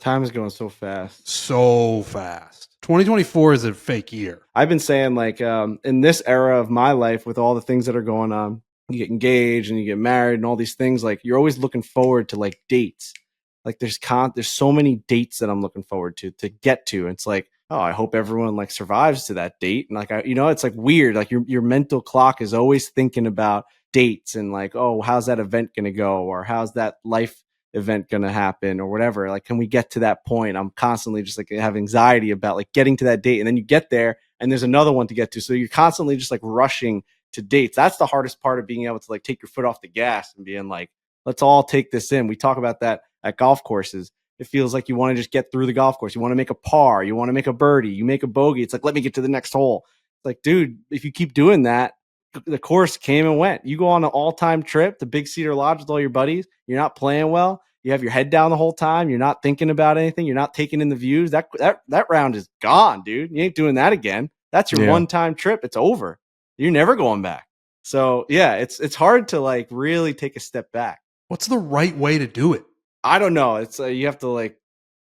Time is going so fast. So fast. 2024 is a fake year. I've been saying like in this era of my life with all the things that are going on, you get engaged and you get married and all these things, like you're always looking forward to like dates. Like there's so many dates that I'm looking forward to get to. And it's like, oh, I hope everyone like survives to that date. And like it's like weird. Like your mental clock is always thinking about dates and like, oh, how's that event gonna go? Or how's that life event going to happen or whatever. Like, can we get to that point? I'm constantly just like have anxiety about like getting to that date. And then you get there and there's another one to get to. So you're constantly just like rushing to dates. That's the hardest part of being able to like take your foot off the gas and being like, let's all take this in. We talk about that at golf courses. It feels like you want to just get through the golf course. You want to make a par. You want to make a birdie. You make a bogey. It's like, let me get to the next hole. It's like, dude, if you keep doing that, the course came and went. You go on an all-time trip to Big Cedar Lodge with all your buddies. You're not playing well. You have your head down the whole time. You're not thinking about anything. You're not taking in the views. That round is gone, dude. You ain't doing that again. That's your one-time trip. It's over. You're never going back. So yeah, it's hard to like really take a step back. What's the right way to do it? I don't know. It's you have to like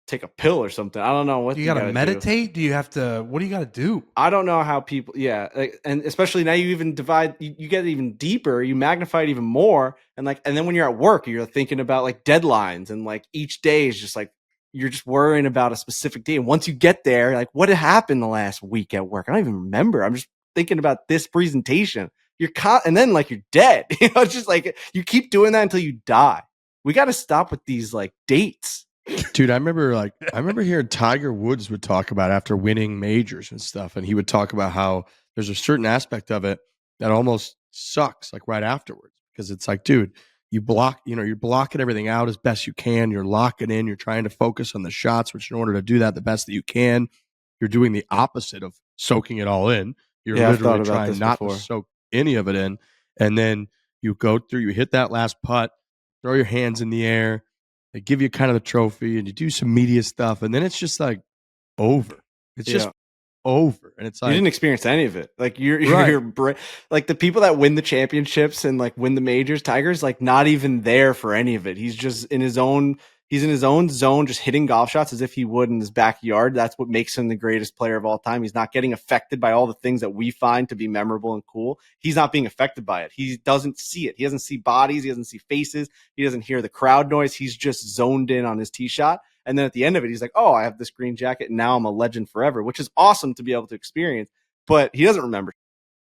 take a pill or something. I don't know what you got to meditate. Do you have to? What do you got to do? I don't know how people. Yeah, like, and especially now you even divide. You get even deeper. You magnify it even more. And like, and then when you're at work, you're thinking about like deadlines and like each day is just like you're just worrying about a specific day. And once you get there, like what had happened the last week at work? I don't even remember. I'm just thinking about this presentation. And then like you're dead. It's just like you keep doing that until you die. We got to stop with these like dates. Dude, I remember hearing Tiger Woods would talk about after winning majors and stuff, and he would talk about how there's a certain aspect of it that almost sucks, like right afterwards, because it's like, dude, you're blocking everything out as best you can. You're locking in. You're trying to focus on the shots, which in order to do that the best that you can, you're doing the opposite of soaking it all in. You're literally trying not to soak any of it in, and then you go through, you hit that last putt, throw your hands in the air. They give you kind of the trophy and you do some media stuff. And then it's just like over. It's just over. And it's like, you didn't experience any of it. Like you're like the people that win the championships and like win the majors, Tiger's like not even there for any of it. He's just in his own zone, just hitting golf shots as if he would in his backyard. That's what makes him the greatest player of all time. He's not getting affected by all the things that we find to be memorable and cool. He's not being affected by it. He doesn't see it. He doesn't see bodies. He doesn't see faces. He doesn't hear the crowd noise. He's just zoned in on his tee shot. And then at the end of it, he's like, oh, I have this green jacket and now I'm a legend forever, which is awesome to be able to experience. But he doesn't remember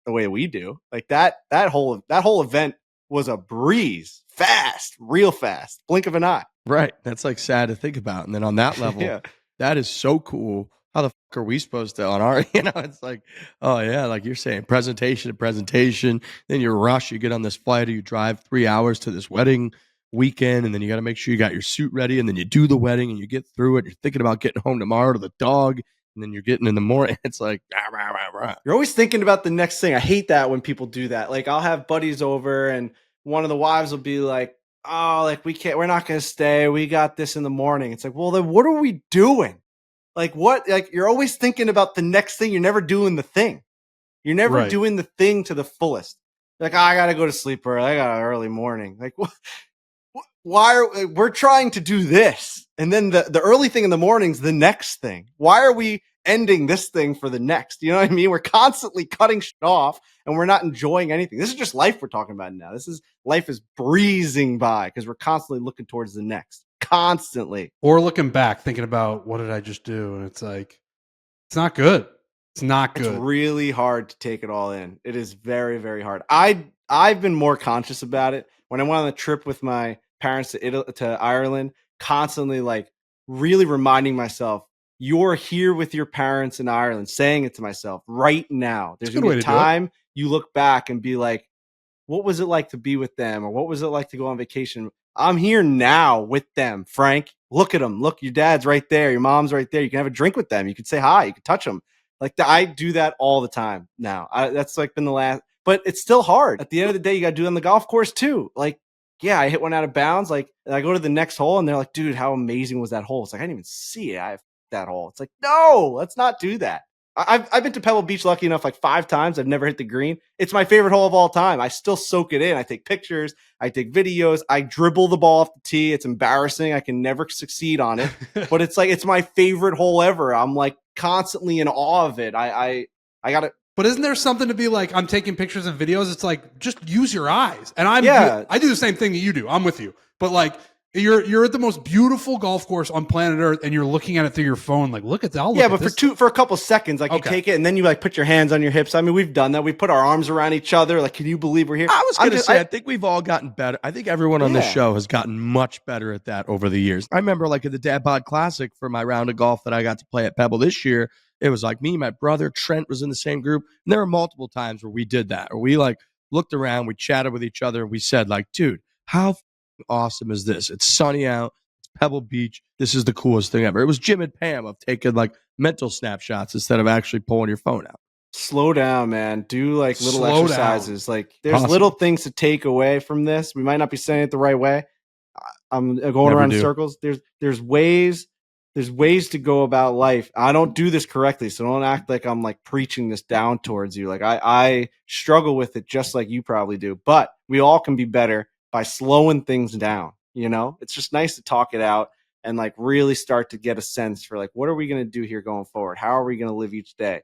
the way we do. Like that whole event was a breeze, fast, real fast, blink of an eye. Right. That's like sad to think about. And then on that level, that is so cool. How the fuck are we supposed to on our, it's like, oh yeah, like you're saying, presentation to presentation. Then you rush, you get on this flight or you drive 3 hours to this wedding weekend, and then you got to make sure you got your suit ready, and then you do the wedding and you get through it. You're thinking about getting home tomorrow to the dog, and then you're getting in the morning. It's like, rah, rah, rah. You're always thinking about the next thing. I hate that when people do that. Like I'll have buddies over and one of the wives will be like, oh, like we're not going to stay. We got this in the morning. It's like, well, then what are we doing? Like what, like you're always thinking about the next thing. You're never doing the thing. You're never doing the thing to the fullest. Like, oh, I got to go to sleep early. I got an early morning. Like we're trying to do this. And then the early thing in the morning's the next thing. Why are we ending this thing for the next? You know what I mean? We're constantly cutting shit off and we're not enjoying anything. This is just life we're talking about now. Life is breezing by because we're constantly looking towards the next. Constantly. Or looking back, thinking about what did I just do? And it's like, it's not good. It's not good. It's really hard to take it all in. It is very, very hard. I've been more conscious about it. When I went on the trip with my parents to Ireland, constantly like really reminding myself, you're here with your parents in Ireland, saying it to myself right now. There's going to be a time you look back and be like, what was it like to be with them? Or what was it like to go on vacation? I'm here now with them, Frank. Look at them. Look, your dad's right there. Your mom's right there. You can have a drink with them. You can say hi. You can touch them. Like I do that all the time now. That's like been the last, but it's still hard. At the end of the day, you got to do it on the golf course too. Like, yeah, I hit one out of bounds. Like, and I go to the next hole and they're like, dude, how amazing was that hole? It's like, I didn't even see it. I have that hole. It's like, no, let's not do that. I've been to Pebble Beach lucky enough like 5 times. I've never hit the green. It's my favorite hole of all time. I still soak it in. I take pictures. I take videos. I dribble the ball off the tee. It's embarrassing. I can never succeed on it, but it's like it's my favorite hole ever. I'm like constantly in awe of it. I got to. But isn't there something to be like, I'm taking pictures and videos? It's like, just use your eyes. And I do the same thing that you do. I'm with you. But like, you're at the most beautiful golf course on planet Earth, and you're looking at it through your phone. Like, look at that. Yeah, but for a couple seconds, like you take it, and then you like put your hands on your hips. I mean, we've done that. We put our arms around each other. Like, can you believe we're here? I was going to say, I think we've all gotten better. I think everyone on this show has gotten much better at that over the years. I remember, like at the Dad Bod Classic for my round of golf that I got to play at Pebble this year. It was like me, my brother Trent was in the same group, and there were multiple times where we did that, or we like looked around, we chatted with each other, and we said, like, dude, how awesome is this? It's sunny out. It's Pebble Beach. This is the coolest thing ever. It was Jim and Pam of taking like mental snapshots instead of actually pulling your phone out. Slow down, man. Do like little exercises. Like there's little things to take away from this. We might not be saying it the right way. I'm going around in circles. There's ways to go about life. I don't do this correctly, so don't act like I'm like preaching this down towards you. Like I struggle with it just like you probably do. But we all can be better by slowing things down. You know, it's just nice to talk it out and like really start to get a sense for like, what are we going to do here going forward? How are we going to live each day?